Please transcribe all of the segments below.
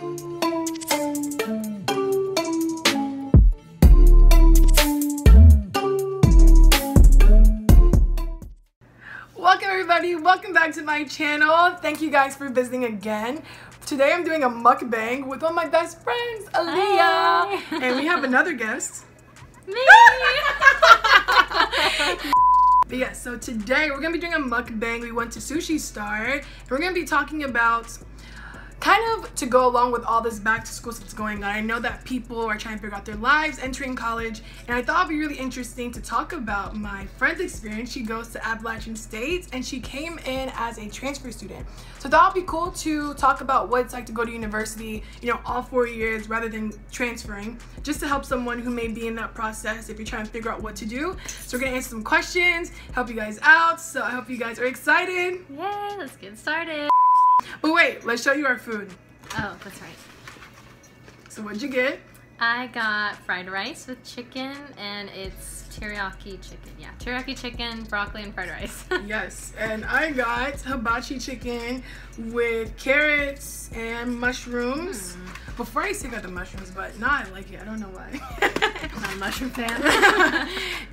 Welcome everybody, welcome back to my channel. Thank you guys for visiting again. Today I'm doing a mukbang with one of my best friends, Aaliyah. Hi. And we have another guest. Me! But yeah, so today we're gonna be doing a mukbang. We went to Sushi Star and we're gonna be talking about kind of to go along with all this back to school stuff that's going on. I know that people are trying to figure out their lives entering college, and I thought it'd be really interesting to talk about my friend's experience. She goes to Appalachian State and she came in as a transfer student. So I thought it'd be cool to talk about what it's like to go to university, you know, all 4 years rather than transferring, just to help someone who may be in that process if you're trying to figure out what to do. So we're gonna answer some questions, help you guys out. So I hope you guys are excited. Yay, let's get started. But wait, let's show you our food. Oh, that's right. So what'd you get? I got fried rice with chicken, and it's teriyaki chicken. Yeah, teriyaki chicken, broccoli, and fried rice. Yes, and I got hibachi chicken with carrots and mushrooms. Before I used to get the mushrooms, but now I like it. I don't know why. I'm not a mushroom fan.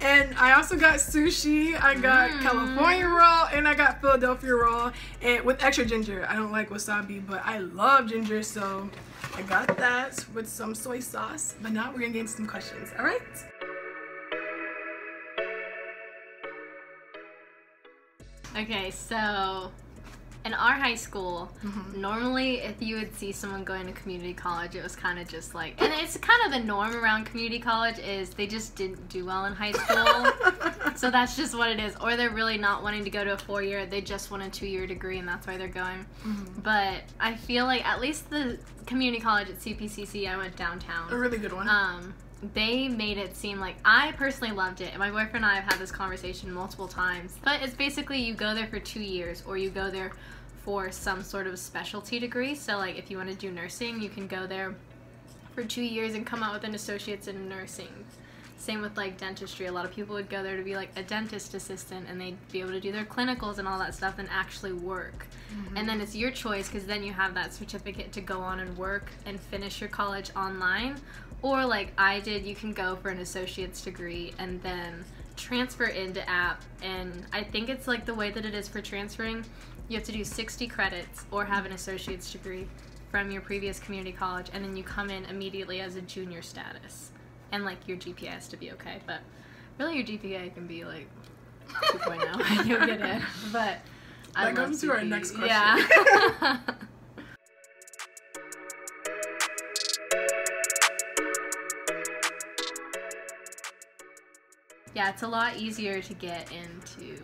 And I also got sushi. I got California roll, and I got Philadelphia roll, and with extra ginger. I don't like wasabi, but I love ginger, so I got that with some soy sauce. But now we're gonna get into some questions. All right. Okay, so in our high school, normally if you would see someone going to community college, it was kind of just like, and it's kind of the norm around community college is they just didn't do well in high school. So that's just what it is. Or they're really not wanting to go to a 4-year, they just want a 2-year degree and that's why they're going. But I feel like at least the community college at CPCC, I went downtown. A really good one. They made it seem like, I personally loved it, and my boyfriend and I have had this conversation multiple times, but it's basically you go there for 2 years, or you go there for some sort of specialty degree. So like if you want to do nursing, you can go there for 2 years and come out with an associate's in nursing. Same with like dentistry. A lot of people would go there to be like a dentist assistant, and they'd be able to do their clinicals and all that stuff and actually work. And then it's your choice, because then you have that certificate to go on and work and finish your college online. Or like I did, you can go for an associate's degree and then transfer into App. And I think it's like the way that it is for transferring, you have to do 60 credits or have an associate's degree from your previous community college, and then you come in immediately as a junior status. And like your GPA has to be okay, but really your GPA can be like 2.0 and you'll get it. But that goes to our next question. Yeah. Yeah, it's a lot easier to get into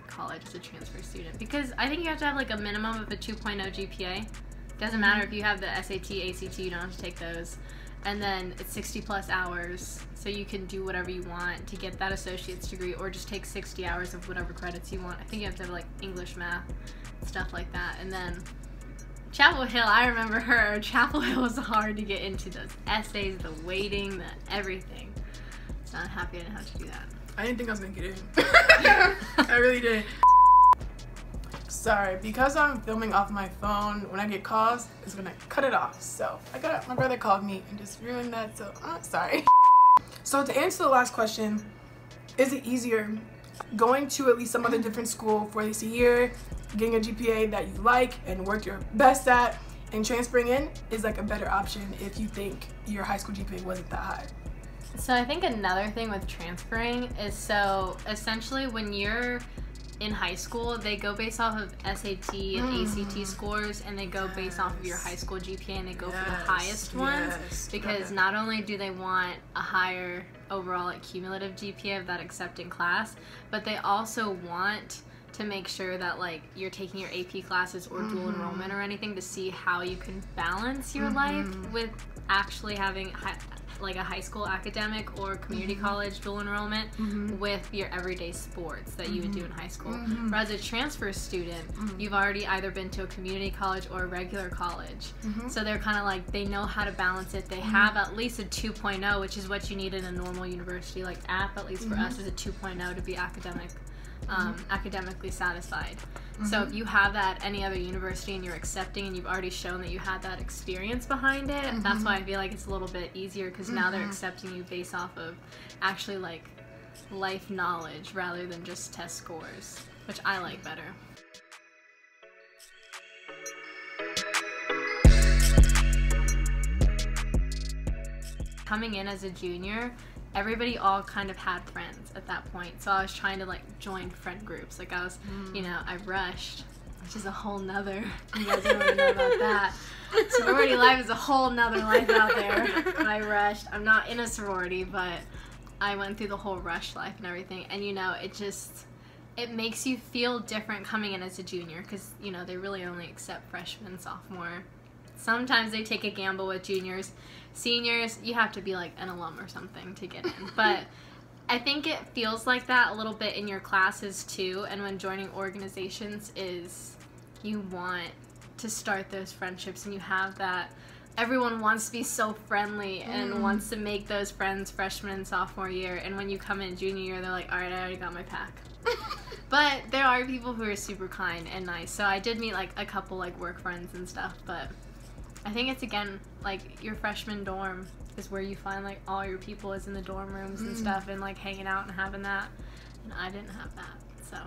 college as a transfer student, because I think you have to have like a minimum of a 2.0 GPA. Doesn't matter if you have the SAT, ACT, you don't have to take those. And then it's 60 plus hours, so you can do whatever you want to get that associate's degree, or just take 60 hours of whatever credits you want. I think you have to have like English, math, stuff like that. And then Chapel Hill, I remember her. Chapel Hill was hard to get into, those essays, the waiting, the everything. So I'm happy I didn't have to do that. I didn't think I was gonna get in. I really didn't. Sorry, because I'm filming off my phone, when I get calls, it's gonna cut it off. So my brother called me and just ruined that, so sorry. So to answer the last question, is it easier going to at least some other different school for at least a year, getting a GPA that you like and work your best at, and transferring in is like a better option if you think your high school GPA wasn't that high? So I think another thing with transferring is, so essentially when you're in high school, they go based off of SAT and ACT scores, and they go based off of your high school GPA, and they go for the highest ones, because not only do they want a higher overall like cumulative GPA of that accepting class, but they also want to make sure that like you're taking your AP classes or dual enrollment or anything to see how you can balance your life with actually having like a high school academic or community college dual enrollment with your everyday sports that you would do in high school. Whereas a transfer student, you've already either been to a community college or a regular college. So they're kind of like, they know how to balance it. They have at least a 2.0, which is what you need in a normal university. Like App, at least for us, is a 2.0 to be academically satisfied. So if you have that at any other university and you're accepting and you've already shown that you had that experience behind it, that's why I feel like it's a little bit easier, because now they're accepting you based off of actually like life knowledge rather than just test scores, which I like better. Coming in as a junior, everybody all kind of had friends at that point, so I was trying to like join friend groups. Like I was, you know, I rushed, which is a whole nother, you guys don't really know about that. Sorority life is a whole nother life out there. But I rushed. I'm not in a sorority, but I went through the whole rush life and everything, and you know, it makes you feel different coming in as a junior, because you know, they really only accept freshmen, sophomore. Sometimes they take a gamble with juniors. Seniors, you have to be like an alum or something to get in. But I think it feels like that a little bit in your classes too, and when joining organizations is you want to start those friendships, and you have that everyone wants to be so friendly and wants to make those friends freshman and sophomore year, and when you come in junior year, they're like, all right, I already got my pack. But there are people who are super kind and nice, so I did meet like a couple like work friends and stuff, but I think it's, again, like your freshman dorm is where you find like all your people, is in the dorm rooms and stuff, and like hanging out and having that, and I didn't have that, so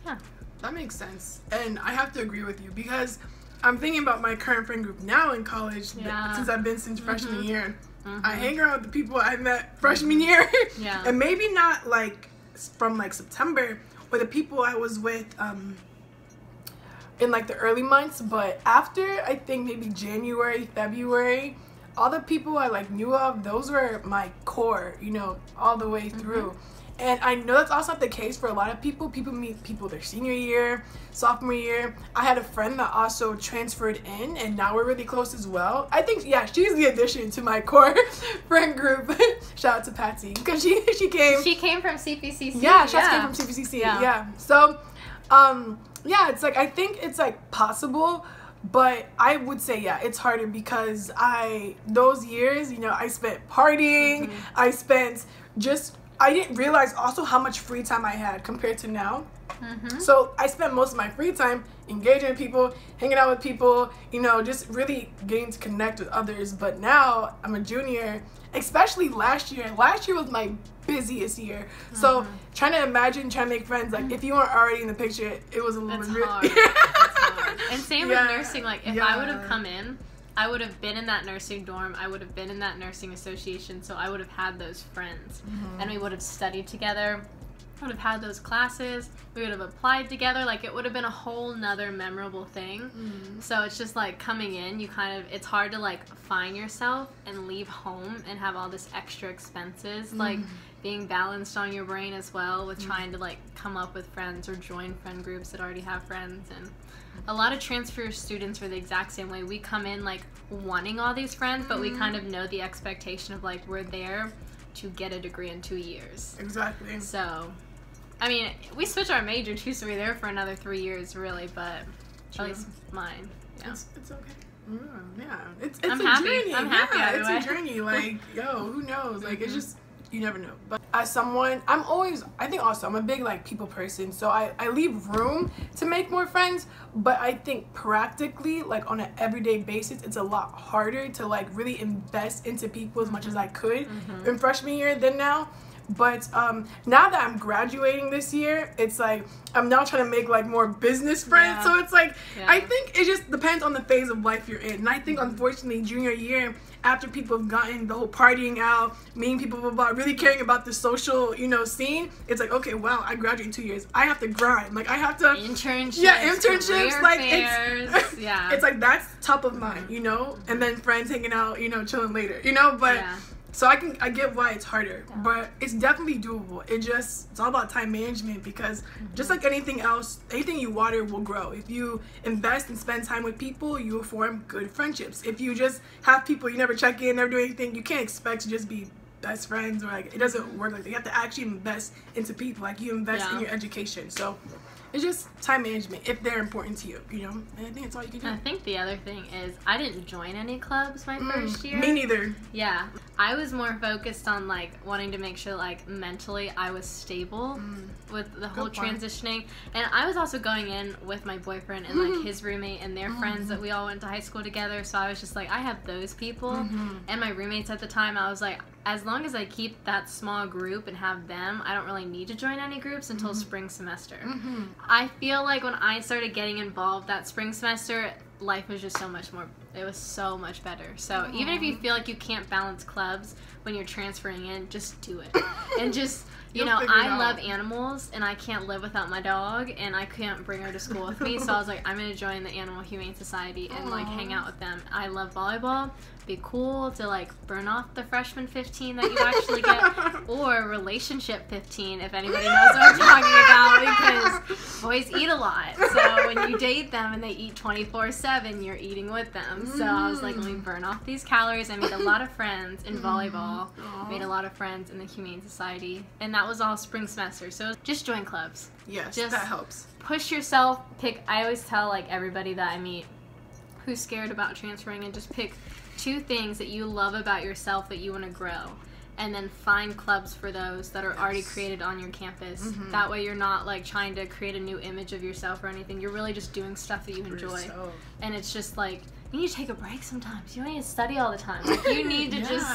yeah. That makes sense, and I have to agree with you, because I'm thinking about my current friend group now in college, since I've been since freshman year. I hang around with the people I met freshman year, and maybe not like from like September, but the people I was with in like the early months, but after I think maybe January, February, all the people I like knew of, those were my core, you know, all the way through. And I know that's also not the case for a lot of people. People meet people their senior year, sophomore year. I had a friend that also transferred in, and now we're really close as well. I think, yeah, she's the addition to my core friend group. Shout out to Patsy, because she came. She came from CPCC. Yeah, she came from CPCC. Yeah. So, yeah, it's like, I think it's like possible, but I would say, yeah, it's harder, because those years, you know, I spent partying, I didn't realize also how much free time I had compared to now. So I spent most of my free time engaging with people, hanging out with people, you know, just really getting to connect with others. But now I'm a junior, especially last year. Last year was my busiest year. So trying to make friends, like if you weren't already in the picture, it was a little bit hard. It's hard. And same with nursing, like if I would have come in, I would have been in that nursing dorm, I would have been in that nursing association, so I would have had those friends, and we would have studied together, would have had those classes, we would have applied together, like it would have been a whole nother memorable thing. So it's just like coming in, you kind of, it's hard to like find yourself and leave home and have all this extra expenses, like being balanced on your brain as well with trying to like come up with friends or join friend groups that already have friends. And a lot of transfer students are the exact same way. We come in like wanting all these friends, but we kind of know the expectation of like we're there to get a degree in 2 years. Exactly. So, I mean, we switch our major too, so we're there for another 3 years really, but at least mine. Yeah. It's okay. Yeah. It's I'm a happy. journey. I'm happy. It's a journey. Like, yo, who knows? Like, it's just, you never know. But as someone, I think also I'm a big like people person, so I leave room to make more friends, but I think practically, like on an everyday basis, it's a lot harder to like really invest into people as much as I could in freshman year than now. But now that I'm graduating this year, it's like I'm now trying to make like more business friends. So it's like I think it just depends on the phase of life you're in. And I think unfortunately junior year, after people have gotten the whole partying out, meeting people about really caring about the social, you know, scene, it's like, okay, wow, I graduate in 2 years. I have to grind. Like I have to internships. Yeah, internships. Like fairs, it's like that's top of mind, you know, and then friends hanging out, you know, chilling later, you know, but. So I get why it's harder, but it's definitely doable. It's all about time management, because just like anything else, anything you water will grow. If you invest and spend time with people, you will form good friendships. If you just have people you never check in, never do anything, you can't expect to just be best friends, or like it doesn't work like that. You have to actually invest into people, like you invest in your education. So it's just time management if they're important to you, you know. And I think it's all you can do. I think the other thing is I didn't join any clubs my first year. Me neither. Yeah, I was more focused on like wanting to make sure like mentally I was stable with the whole transitioning, and I was also going in with my boyfriend and like his roommate and their friends that we all went to high school together. So I was just like, I have those people, and my roommates at the time. I was like, as long as I keep that small group and have them, I don't really need to join any groups until spring semester. I feel like when I started getting involved that spring semester, life was just so much more, it was so much better. So even if you feel like you can't balance clubs when you're transferring in, just do it. And just, you know, I love animals and I can't live without my dog and I can't bring her to school with me. So I was like, I'm going to join the Animal Humane Society and like hang out with them. I love volleyball. Be cool to like burn off the freshman 15 that you actually get, or relationship 15 if anybody knows what I'm talking about, because boys eat a lot. So when you date them and they eat 24/7, you're eating with them. So I was like, let me burn off these calories. I made a lot of friends in volleyball. Made a lot of friends in the Humane Society, and that was all spring semester. So just join clubs. Yes, just that helps. Push yourself. I always tell like everybody that I meet who's scared about transferring, and just pick 2 things that you love about yourself that you want to grow, and then find clubs for those that are already created on your campus. That way you're not like trying to create a new image of yourself or anything. You're really just doing stuff that you enjoy. And it's just like, you need to take a break sometimes. You don't need to study all the time. Like, you need to just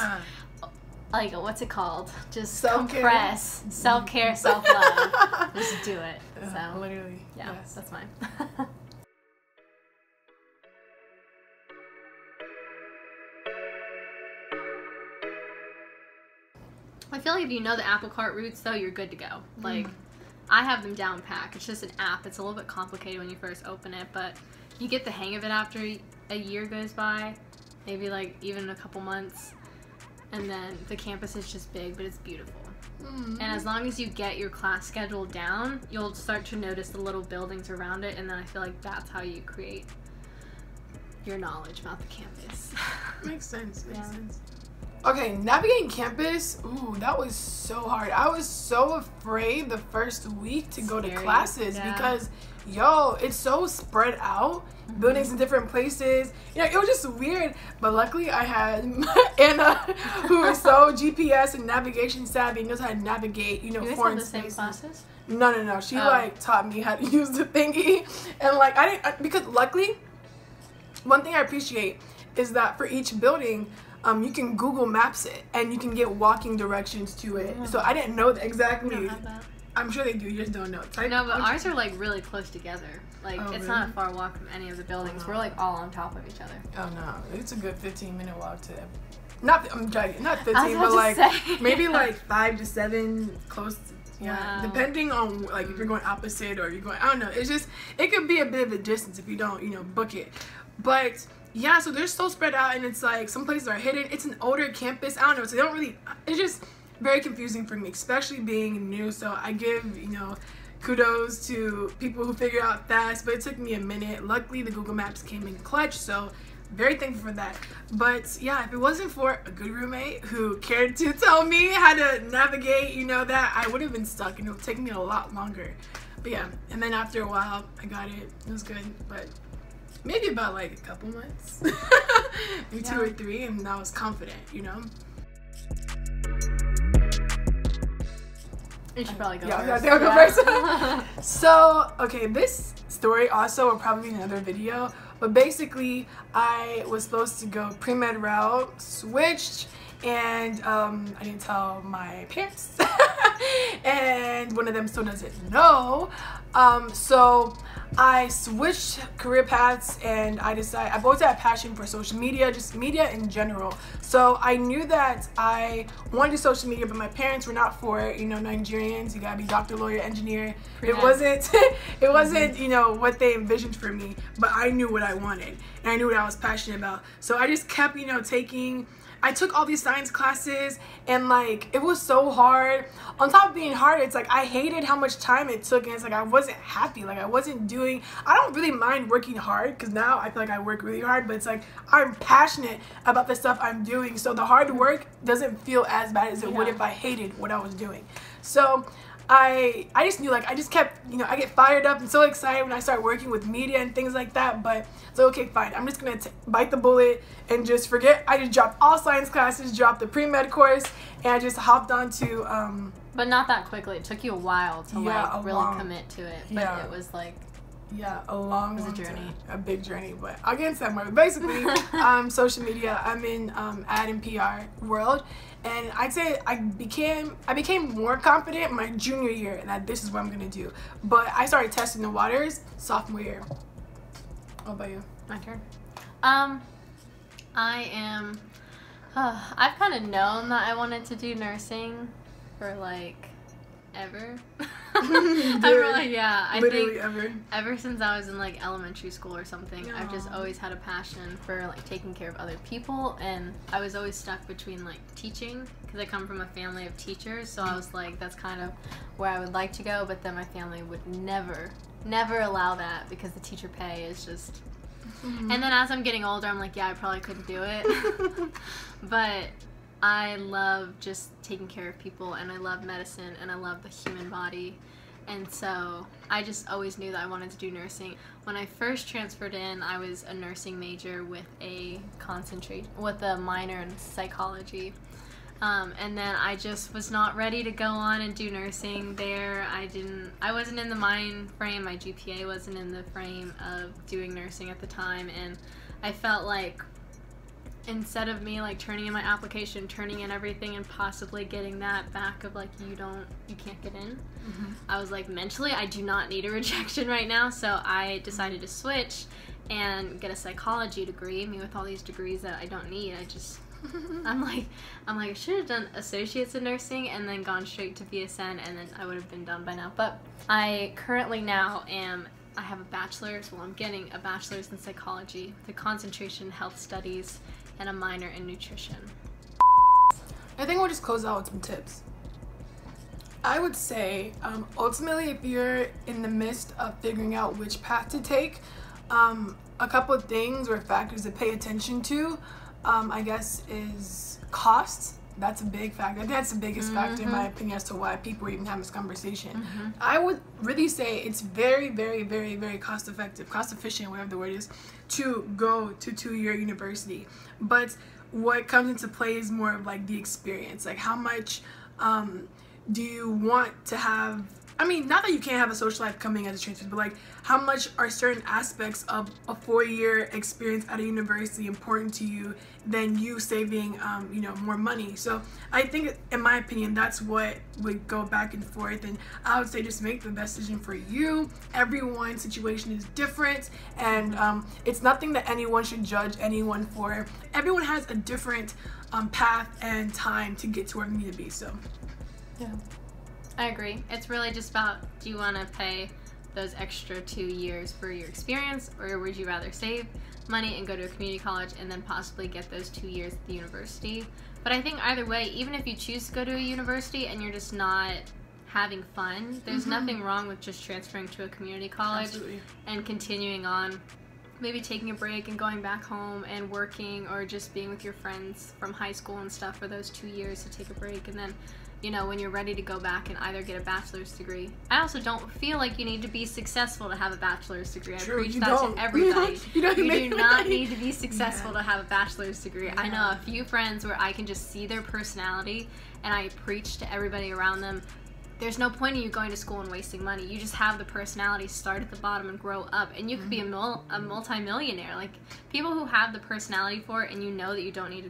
like, what's it called? Just self-care. Compress. Self-care, self-love. Just do it. So literally. Yeah, that's mine. I feel like if you know the apple cart routes, though, you're good to go. Like, I have them down pat. It's just an app. It's a little bit complicated when you first open it, but you get the hang of it after a year goes by, maybe like even a couple months, and then the campus is just big, but it's beautiful. And as long as you get your class schedule down, you'll start to notice the little buildings around it, and then I feel like that's how you create your knowledge about the campus. Makes sense. Makes sense. Okay, navigating campus, ooh, that was so hard. I was so afraid the first week to go to classes because, yo, it's so spread out, buildings in different places. You know, it was just weird. But luckily I had Anna, who is so GPS and navigation savvy, knows how to navigate, you know, foreign spaces. You guys have the same classes? No. She, like, taught me how to use the thingy. And, like, because luckily, one thing I appreciate is that for each building, you can Google Maps it, and you can get walking directions to it. So I didn't know that exactly. I don't have that. I'm sure they do. You just don't know. No, but ours are like really close together. Like it's not a far walk from any of the buildings. We're like all on top of each other. Oh no, it's a good 15-minute walk to. I'm joking. Not 15, but like maybe like 5 to 7 close. Depending on like if you're going opposite or you're going. I don't know. It's just it could be a bit of a distance if you don't book it, but. Yeah, so they're so spread out, and it's like some places are hidden. It's an older campus. I don't know, so they don't really. It's just very confusing for me, especially being new. So I give kudos to people who figure out fast, but it took me a minute. Luckily, the Google Maps came in clutch, so very thankful for that. But yeah, if it wasn't for a good roommate who cared to tell me how to navigate, that I would have been stuck, and it would take me a lot longer. But yeah, and then after a while, I got it. It was good, but. Maybe about like a couple months, maybe 2 or 3, and I was confident, You should probably go first. I'll go first. So, okay, this story also will probably be another video, but basically I was supposed to go pre-med route, switched, and I didn't tell my parents, and one of them still doesn't know, so I switched career paths, and I've always had a passion for social media, just media in general. So I knew that I wanted to do social media, but my parents were not for it. Nigerians, you gotta be doctor, lawyer, engineer. It wasn't, what they envisioned for me, but I knew what I wanted, and I knew what I was passionate about. So I just kept, I took all these science classes, and like it was so hard. On top of being hard, it's like I hated how much time it took, and it's like I wasn't happy. Like I don't really mind working hard, because now I feel like I work really hard, but it's like I'm passionate about the stuff I'm doing, so the hard work doesn't feel as bad as it would if I hated what I was doing. So I just knew, like, I just kept, you know, I get fired up and so excited when I start working with media and things like that. But so okay, fine, I'm just gonna bite the bullet and just forget. I just dropped all science classes, dropped the pre-med course, and I just hopped onto But not that quickly. It took you a while to like really commit to it. But it was like it was a journey, a big journey. But I'll get into that more. But basically, social media. I'm in ad and PR world, and I'd say I became more confident my junior year, and that this is what I'm gonna do. But I started testing the waters sophomore year. What about you? My turn. I am. I've kind of known that I wanted to do nursing for like ever. I think ever since I was in like elementary school or something. Yeah. I've just always had a passion for like taking care of other people, and I was always stuck between like teaching, because I come from a family of teachers, so I was like, that's kind of where I would like to go, but then my family would never allow that because the teacher pay is just and then as I'm getting older, I'm like, yeah, I probably couldn't do it. But I love just taking care of people, and I love medicine, and I love the human body. And so I just always knew that I wanted to do nursing. When I first transferred in, I was a nursing major with a minor in psychology. And then I just was not ready to go on and do nursing there. I wasn't in the mind frame. My GPA wasn't in the frame of doing nursing at the time. And I felt like instead of me like turning in my application, turning in everything, and possibly getting that back of like, you can't get in. I was like, mentally, I do not need a rejection right now. So I decided to switch and get a psychology degree. I mean, with all these degrees that I don't need, I'm like, I should have done associates in nursing and then gone straight to BSN, and then I would have been done by now. But I currently now I have a bachelor's. Well, I'm getting a bachelor's in psychology, the concentration in health studies, and a minor in nutrition. I think we'll just close out with some tips. I would say, ultimately, if you're in the midst of figuring out which path to take, a couple of things or factors to pay attention to, I guess, is cost. That's a big factor. I think that's the biggest factor in my opinion as to why people are even having this conversation. I would really say it's very, very, very, very cost efficient, whatever the word is, to go to 2-year university. But what comes into play is more of like the experience. Like, how much do you want to have? I mean, not that you can't have a social life coming as a transfer, but like, how much are certain aspects of a 4-year experience at a university important to you than you saving, more money? So I think, in my opinion, that's what would go back and forth. And I would say just make the best decision for you. Everyone's situation is different, and it's nothing that anyone should judge anyone for. Everyone has a different path and time to get to where they need to be. So, yeah. I agree. It's really just about, do you want to pay those extra 2 years for your experience, or would you rather save money and go to a community college and then possibly get those 2 years at the university? But I think either way, even if you choose to go to a university and you're just not having fun, there's nothing wrong with just transferring to a community college and continuing on, maybe taking a break and going back home and working, or just being with your friends from high school and stuff for those 2 years to take a break, and then when you're ready to go back and either get a bachelor's degree. I also don't feel like you need to be successful to have a bachelor's degree. I preach that to everybody. You do not need to be successful to have a bachelor's degree. Yeah. I know a few friends where I can just see their personality, and I preach to everybody around them, there's no point in you going to school and wasting money. You just have the personality, start at the bottom and grow up, and you could be a multi-millionaire. Like, people who have the personality for it, and you know that you don't need to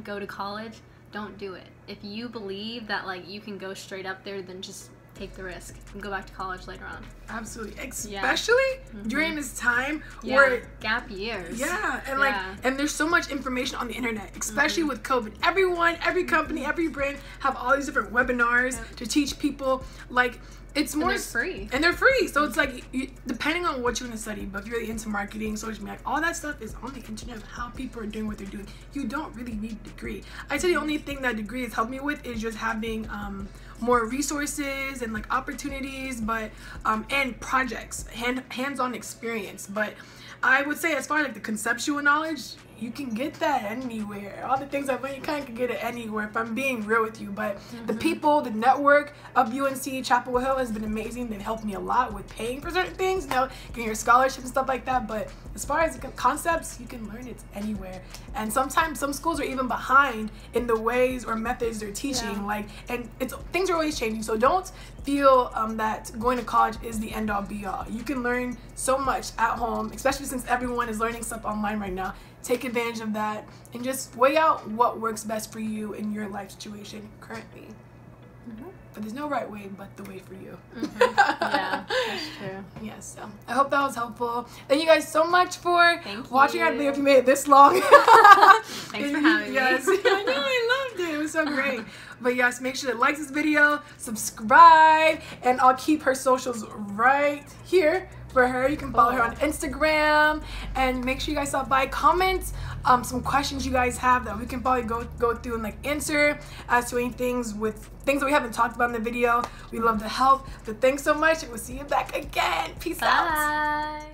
go to college, don't do it. If you believe that like you can go straight up there, then just take the risk and go back to college later on. Absolutely, especially during this time where gap years. Yeah, and and there's so much information on the internet, especially with COVID. Every company, every brand have all these different webinars to teach people. Like, it's more, and they're free. So it's like, depending on what you want to study, but if you're really into marketing, social media, all that stuff is on the internet of how people are doing what they're doing. You don't really need a degree. I'd say the only thing that degree has helped me with is just having more resources and like opportunities, but and projects, hands-on experience. But I would say, as far as like the conceptual knowledge, you can get that anywhere. All the things I've learned, you kind of can get it anywhere, if I'm being real with you. But the people, the network of UNC Chapel Hill has been amazing. They've helped me a lot with paying for certain things, you know, getting your scholarship and stuff like that. But as far as the concepts, you can learn it anywhere. And sometimes some schools are even behind in the ways or methods they're teaching. Like, and things are always changing. So don't feel that going to college is the end all be all. You can learn so much at home, especially since everyone is learning stuff online right now. Take advantage of that and just weigh out what works best for you in your life situation currently. But there's no right way but the way for you. Yeah, that's true. Yes, so I hope that was helpful. Thank you guys so much for watching our video if you made it this long. Thanks for having me. Yes, I know, I loved it. It was so great. But yes, make sure to like this video, subscribe, and I'll keep her socials right here for her. You can follow her on Instagram, and make sure you guys stop by, comment some questions you guys have that we can probably go through and like answer as to any things that we haven't talked about in the video. We love to help. But thanks so much, and we'll see you back again. Peace out. Bye.